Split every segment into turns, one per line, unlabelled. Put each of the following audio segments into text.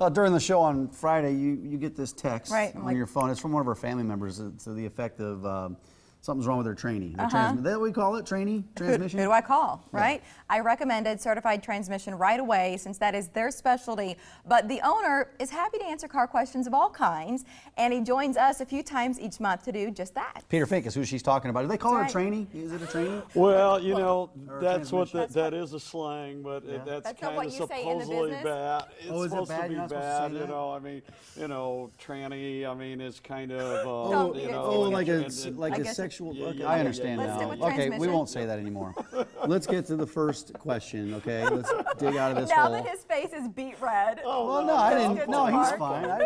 During the show on Friday, you get this text on
like,
your phone. It's from one of our family members to the effect of something's wrong with their tranny. Is that what we call it, transmission?
Who do I call, right? I recommended certified transmission right away since that is their specialty. But the owner is happy to answer car questions of all kinds, and he joins us a few times each month to do just that.
Peter Fink is who she's talking about. Do they call her a tranny? Is it a tranny?
Well, you know, that's what that is a slang, but that's kind of supposedly bad. It's supposed to be bad, you know. I mean, you know, tranny. I mean, is kind of you know,
like a sexual. Okay, I understand now. Okay, we won't say that anymore. Let's get to the first question. Okay, let's dig out of this hole.
Now that his face is beet red.
Oh well, no, I didn't. No, he's fine. I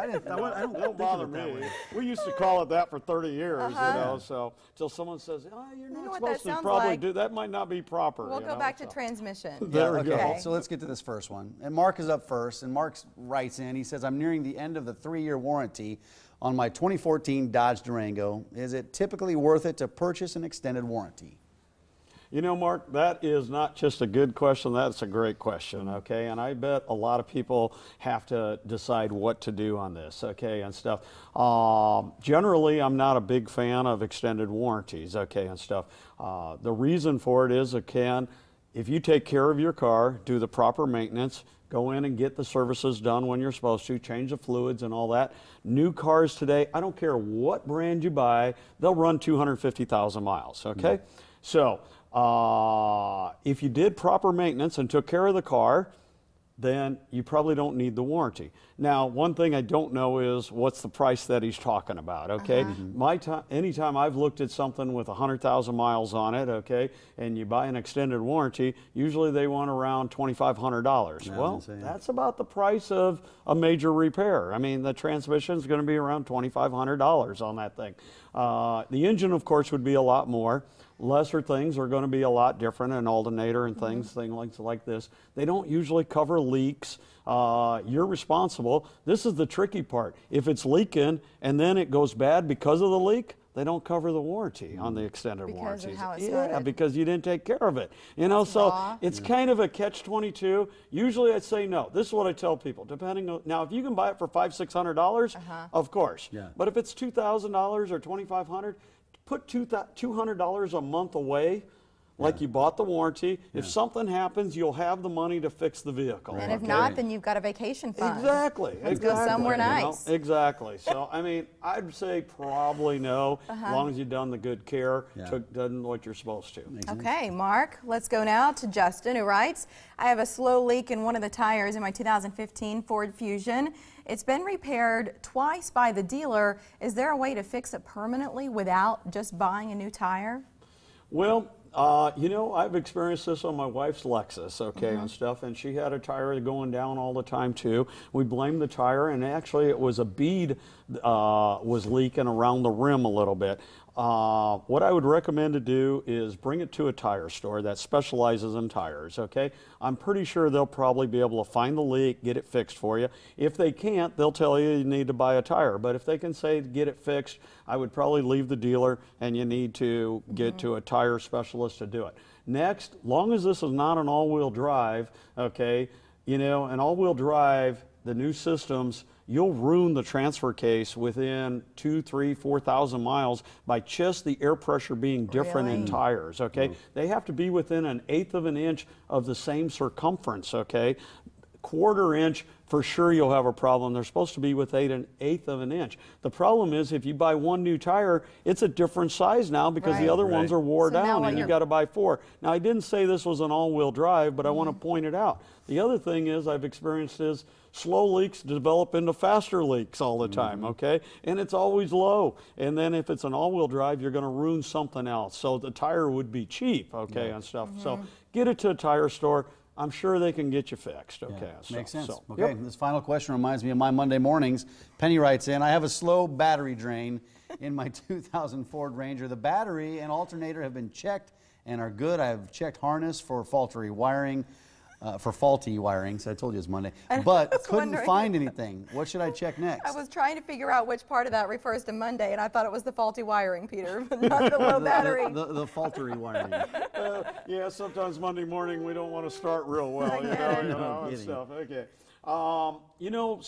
didn't.
Don't bother me. We used to call it that for 30 years, you know. So till someone says, "Oh, you're not supposed to probably do that," might not be proper.
We'll go back to transmission.
There we go.
So let's get to this first one. And Mark is up first. And Mark writes in. He says, "I'm nearing the end of the 3-year warranty on my 2014 Dodge Durango. Is it typically worth it to purchase an extended warranty?"
You know, Mark, that is not just a good question, that's a great question, okay? And I bet a lot of people have to decide what to do on this, okay, and stuff. Generally, I'm not a big fan of extended warranties, okay, and stuff. The reason for it is, again, if you take care of your car, do the proper maintenance, go in and get the services done when you're supposed to, change the fluids and all that. New cars today, I don't care what brand you buy, they'll run 250,000 miles, okay? So if you did proper maintenance and took care of the car, then you probably don't need the warranty. Now, one thing I don't know is what's the price that he's talking about, okay? Anytime I've looked at something with 100,000 miles on it, okay, and you buy an extended warranty, usually they want around $2,500. Well, that's about the price of a major repair. I mean, the transmission is going to be around $2,500 on that thing. The engine, of course, would be a lot more. Lesser things are going to be a lot different, an alternator and things like this. They don't usually cover leaks. You're responsible. This is the tricky part. If it's leaking and then it goes bad because of the leak, they don't cover the warranty on the extended warranties.
Because of how it started.
Yeah, because you didn't take care of it. You know, so it's kind of a catch-22. Usually I'd say no. This is what I tell people. Depending on, now, if you can buy it for $500, $600, of course. But if it's $2,000 or $2,500, put $200 a month away, like you bought the warranty. If something happens, you'll have the money to fix the vehicle.
And if not, then you've got a vacation fund.
Exactly.
Let's go somewhere nice.
Exactly. So, I mean, I'd say probably no, as long as you've done the good care, done what you're supposed to.
Okay, Mark, let's go now to Justin, who writes, I have a slow leak in one of the tires in my 2015 Ford Fusion. It's been repaired twice by the dealer. Is there a way to fix it permanently without just buying a new tire?
Well, you know, I've experienced this on my wife's Lexus, okay, and stuff, and she had a tire going down all the time too. We blamed the tire, and actually it was a bead was leaking around the rim a little bit. What I would recommend to do is bring it to a tire store that specializes in tires, okay? I'm pretty sure they'll probably be able to find the leak, get it fixed for you. If they can't, they'll tell you you need to buy a tire. But if they can say get it fixed, I would probably leave the dealer and you need to get to a tire specialist to do it. Next, long as this is not an all-wheel drive, okay, you know, an all-wheel drive, the new systems, you'll ruin the transfer case within 2,000, 3,000, 4,000 miles by just the air pressure being different in tires, okay? They have to be within 1/8 of an inch of the same circumference, okay? 1/4 inch, for sure you'll have a problem. They're supposed to be within 1/8 of an inch. The problem is if you buy one new tire, it's a different size now because the other ones are wore down and you've got to buy 4. Now, I didn't say this was an all-wheel drive, but I want to point it out. The other thing is I've experienced is slow leaks develop into faster leaks all the time, okay? And it's always low. And then if it's an all-wheel drive, you're going to ruin something else. So the tire would be cheap, okay, and stuff. So get it to a tire store. I'm sure they can get you fixed, okay? So,
makes sense. Okay, this final question reminds me of my Monday mornings. Penny writes in, I have a slow battery drain in my 2000 Ford Ranger. The battery and alternator have been checked and are good. I have checked harness for faulty wiring. So I told you it's Monday, but couldn't find anything. What should I check next?
I was trying to figure out which part of that refers to Monday, and I thought it was the faulty wiring, Peter, but not the low battery.
The faulty wiring.
Yeah, sometimes Monday morning we don't want to start real well, you know, and stuff. Okay. You know,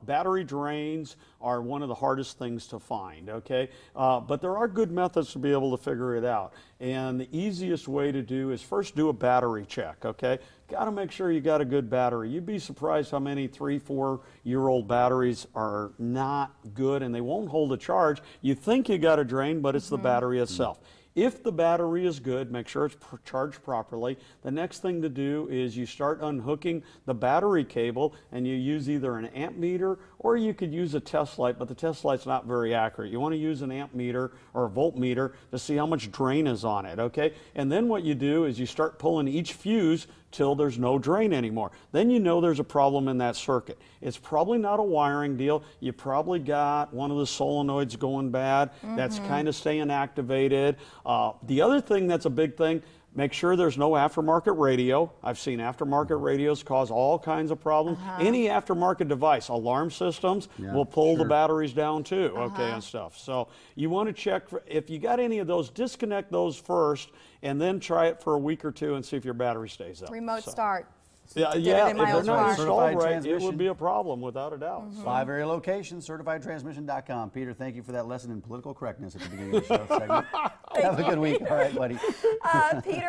battery drains are one of the hardest things to find, okay? But there are good methods to be able to figure it out. And the easiest way to do is first do a battery check, okay? Got to make sure you got a good battery. You'd be surprised how many 3-4-year-old batteries are not good and they won't hold a charge. You think you got a drain, but it's the battery itself. If the battery is good, make sure it's charged properly. The next thing to do is you start unhooking the battery cable and you use either an amp meter or you could use a test light, but the test light's not very accurate. You want to use an amp meter or a voltmeter to see how much drain is on it, okay? And then what you do is you start pulling each fuse till there's no drain anymore. Then you know there's a problem in that circuit. It's probably not a wiring deal. You probably got one of the solenoids going bad. That's kind of staying activated. The other thing that's a big thing, make sure there's no aftermarket radio. I've seen aftermarket radios cause all kinds of problems. Any aftermarket device, alarm systems, will pull the batteries down too, okay, and stuff. So you want to check, if you got any of those, disconnect those first and then try it for a week or two and see if your battery stays up.
Remote start.
Yeah,
Did
yeah,
it
if
in my
they're
old
not
car.
installed right, it
Transmission.
would be a problem without a doubt.
5 area locations, certifiedtransmission.com. Peter, thank you for that lesson in political correctness at the beginning of the show segment. Have a good week. All right, buddy.
Peter.